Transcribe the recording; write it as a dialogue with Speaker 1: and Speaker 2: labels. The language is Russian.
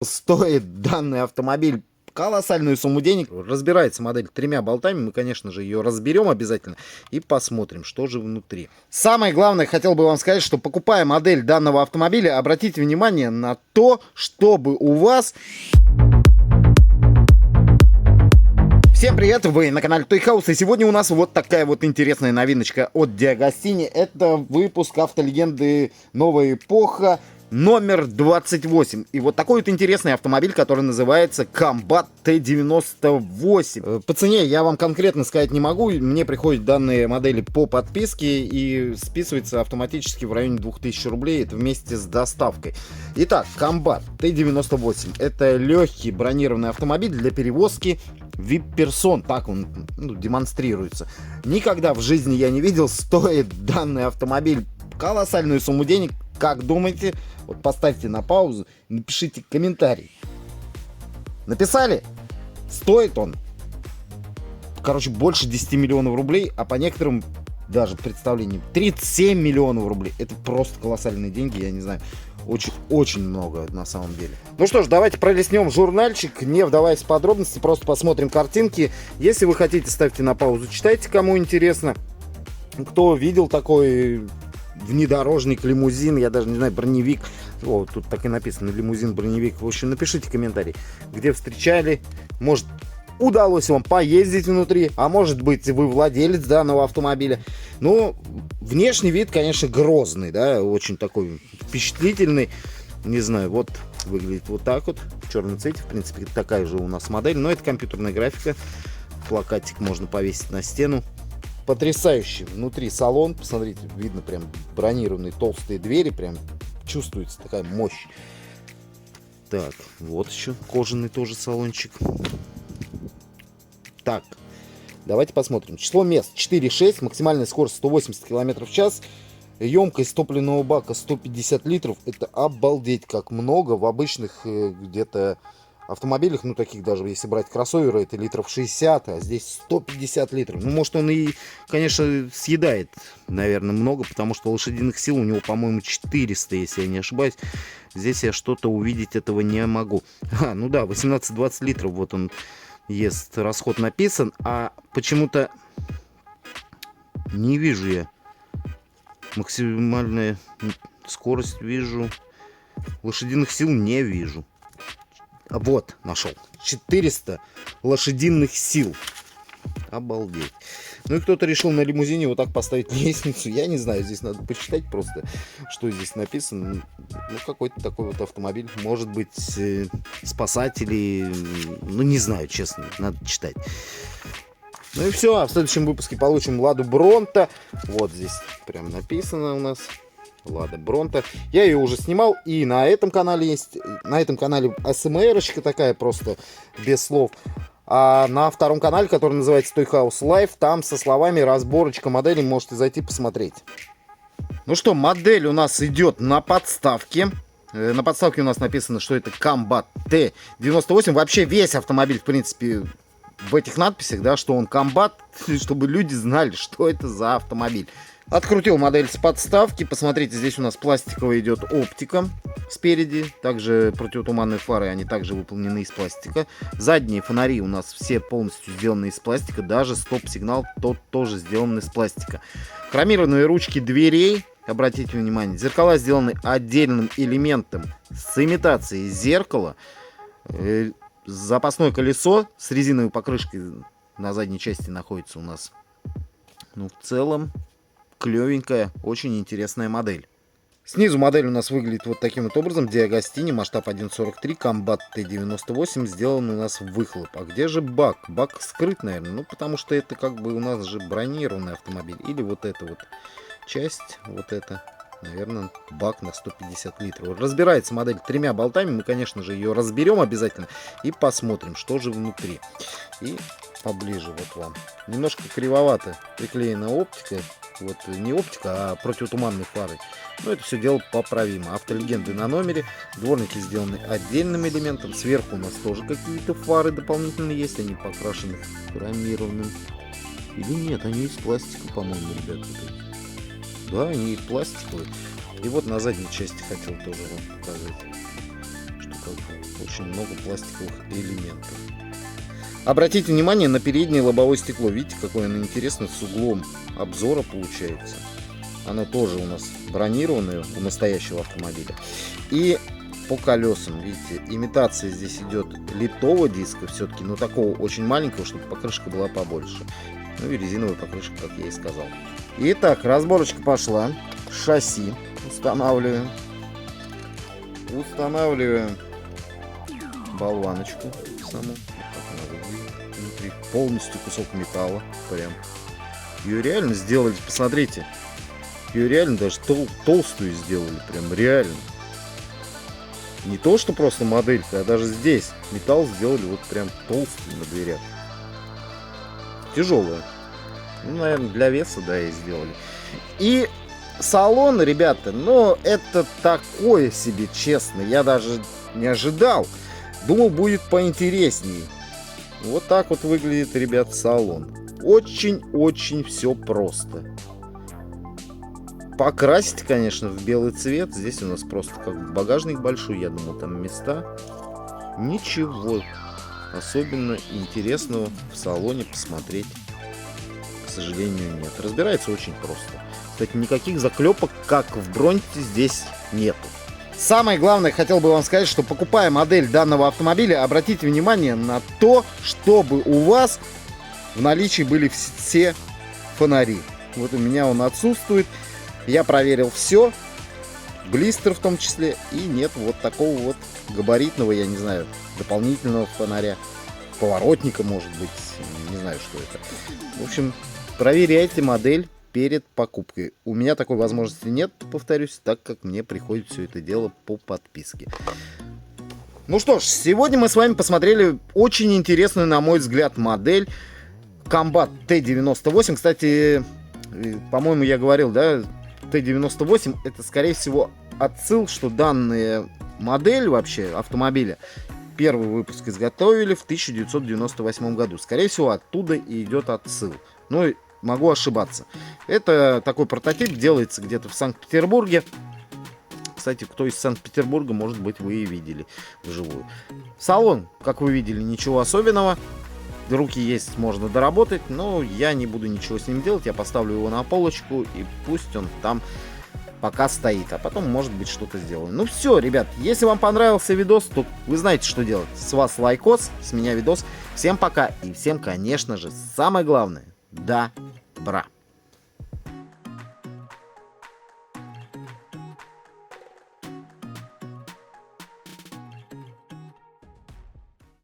Speaker 1: Стоит данный автомобиль колоссальную сумму денег. Разбирается модель тремя болтами. Мы, конечно же, ее разберем обязательно и посмотрим, что же внутри. Самое главное, хотел бы вам сказать, что покупая модель данного автомобиля, обратите внимание на то, чтобы у вас... Всем привет, вы на канале Toy House, и сегодня у нас вот такая вот интересная новиночка от Diagostini. Это выпуск автолегенды «Новая эпоха» номер 28. И вот такой вот интересный автомобиль, который называется Combat T98. По цене я вам конкретно сказать не могу. Мне приходят данные модели по подписке и списывается автоматически в районе 2000 рублей. Это вместе с доставкой. Итак, Combat T98. Это легкий бронированный автомобиль для перевозки VIP-персон. Так он демонстрируется. Никогда в жизни я не видел, стоит данный автомобиль колоссальную сумму денег. Как думаете? Вот поставьте на паузу, напишите комментарий. Написали? Стоит он, короче, больше 10 миллионов рублей, а по некоторым даже представлениям 37 миллионов рублей. Это просто колоссальные деньги, я не знаю. Очень много на самом деле. Ну что ж, давайте пролистнем журнальчик, не вдаваясь в подробности, просто посмотрим картинки. Если вы хотите, ставьте на паузу, читайте, кому интересно. Кто видел такой внедорожник, лимузин, я даже не знаю, броневик. О, тут так и написано, лимузин, броневик. В общем, напишите комментарий, где встречали. Может, удалось вам поездить внутри, а может быть, вы владелец данного автомобиля. Ну, внешний вид, конечно, грозный, да, очень такой впечатлительный. Не знаю, вот выглядит вот так вот, в черном цвете. В принципе, такая же у нас модель, но это компьютерная графика. Плакатик можно повесить на стену. Потрясающий внутри салон, посмотрите, видно прям бронированные толстые двери, прям чувствуется такая мощь. Так, вот еще кожаный тоже салончик. Так, давайте посмотрим. Число мест 4,6, максимальная скорость 180 км в час, емкость топливного бака 150 литров. Это обалдеть как много. В обычных где-то автомобилях, ну таких даже, если брать кроссоверы, это литров 60, а здесь 150 литров. Ну, может, он и, конечно, съедает, наверное, много, потому что лошадиных сил у него, по-моему, 400, если я не ошибаюсь. Здесь я что-то увидеть этого не могу. Ну да, 18-20 литров, вот он ест, расход написан, а почему-то не вижу я. Максимальная скорость вижу, лошадиных сил не вижу. Вот, нашел. 400 лошадиных сил. Обалдеть. Ну и кто-то решил на лимузине вот так поставить лестницу. Я не знаю, здесь надо почитать просто, что здесь написано. Ну, какой-то такой вот автомобиль. Может быть, спасатели. Ну, не знаю, честно, надо читать. Ну и все, а в следующем выпуске получим Ладу Бронто. Вот здесь прям написано у нас. Лада Бронто. Я ее уже снимал, и на этом канале есть. На этом канале АСМРочка такая, просто без слов. А на втором канале, который называется Toy House Live, там со словами разборочка модели, можете зайти посмотреть. Ну что, модель у нас идет на подставке. На подставке у нас написано, что это Combat T98. Вообще весь автомобиль, в принципе, в этих надписях, да, что он Combat, чтобы люди знали, что это за автомобиль. Открутил модель с подставки. Посмотрите, здесь у нас пластиковая идет оптика спереди. Также противотуманные фары, они также выполнены из пластика. Задние фонари у нас все полностью сделаны из пластика. Даже стоп-сигнал тот тоже сделан из пластика. Хромированные ручки дверей. Обратите внимание, зеркала сделаны отдельным элементом с имитацией зеркала. Запасное колесо с резиновой покрышкой на задней части находится у нас. Ну, в целом, клевенькая, очень интересная модель. Снизу модель у нас выглядит вот таким вот образом. Diagostini, масштаб 1.43, Combat T98, сделан у нас выхлоп. А где же бак? Бак скрыт, наверное, ну потому что это как бы у нас же бронированный автомобиль. Или вот эта вот часть, вот это, наверное, бак на 150 литров. Разбирается модель тремя болтами, мы, конечно же, ее разберем обязательно и посмотрим, что же внутри. И поближе вот вам. Немножко кривовато приклеена оптика. Вот не оптика, а противотуманные фары. Но это все дело поправимо. Автолегенды на номере. Дворники сделаны отдельным элементом. Сверху у нас тоже какие-то фары дополнительные есть. Они покрашены хромированным. Или нет, они из пластика, по-моему, ребята. Да, они пластиковые. И вот на задней части хотел тоже вам показать, что как бы Очень много пластиковых элементов. Обратите внимание на переднее лобовое стекло. Видите, какое оно интересное, с углом обзора получается. Оно тоже у нас бронированное у настоящего автомобиля. И по колесам, видите, имитация здесь идет литого диска все-таки, но такого очень маленького, чтобы покрышка была побольше. Ну и резиновая покрышка, как я и сказал. Итак, разборочка пошла. Шасси устанавливаем. Устанавливаем болваночку саму. Внутри полностью кусок металла. Прям. Ее реально сделали, посмотрите. Ее реально даже толстую сделали. Прям реально. Не то, что просто моделька, а даже здесь металл сделали вот прям толстый на дверях. Тяжелая. Ну, наверное, для веса, да, и сделали. И салон, ребята, ну, это такое себе, честно. Я даже не ожидал. Думал, будет поинтереснее. Вот так вот выглядит, ребят, салон. Очень-очень все просто. Покрасить, конечно, в белый цвет. Здесь у нас просто как багажник большой. Я думаю, там места. Ничего особенно интересного в салоне посмотреть, к сожалению, нет. Разбирается очень просто. Кстати, никаких заклепок, как в Бронте, здесь нету. Самое главное, хотел бы вам сказать, что покупая модель данного автомобиля, обратите внимание на то, чтобы у вас в наличии были все фонари. Вот у меня он отсутствует. Я проверил все, блистер в том числе, и нет вот такого вот габаритного, я не знаю, дополнительного фонаря, поворотника, может быть, не знаю, что это. В общем, проверяйте модель перед покупкой. У меня такой возможности нет, повторюсь, так как мне приходит все это дело по подписке. Ну что ж, сегодня мы с вами посмотрели очень интересную, на мой взгляд, модель Combat T98. Кстати, по-моему, я говорил, да, T98 это, скорее всего, отсыл, что данная модель вообще автомобиля первый выпуск изготовили в 1998 году. Скорее всего, оттуда и идет отсыл. Но могу ошибаться. Это такой прототип, делается где-то в Санкт-Петербурге. Кстати, кто из Санкт-Петербурга, может быть, вы и видели вживую. Салон, как вы видели, ничего особенного. Руки есть, можно доработать, но я не буду ничего с ним делать. Я поставлю его на полочку, и пусть он там пока стоит. А потом, может быть, что-то сделаю. Ну все, ребят, если вам понравился видос, то вы знаете, что делать. С вас лайкос, с меня видос. Всем пока и всем, конечно же, самое главное, добра.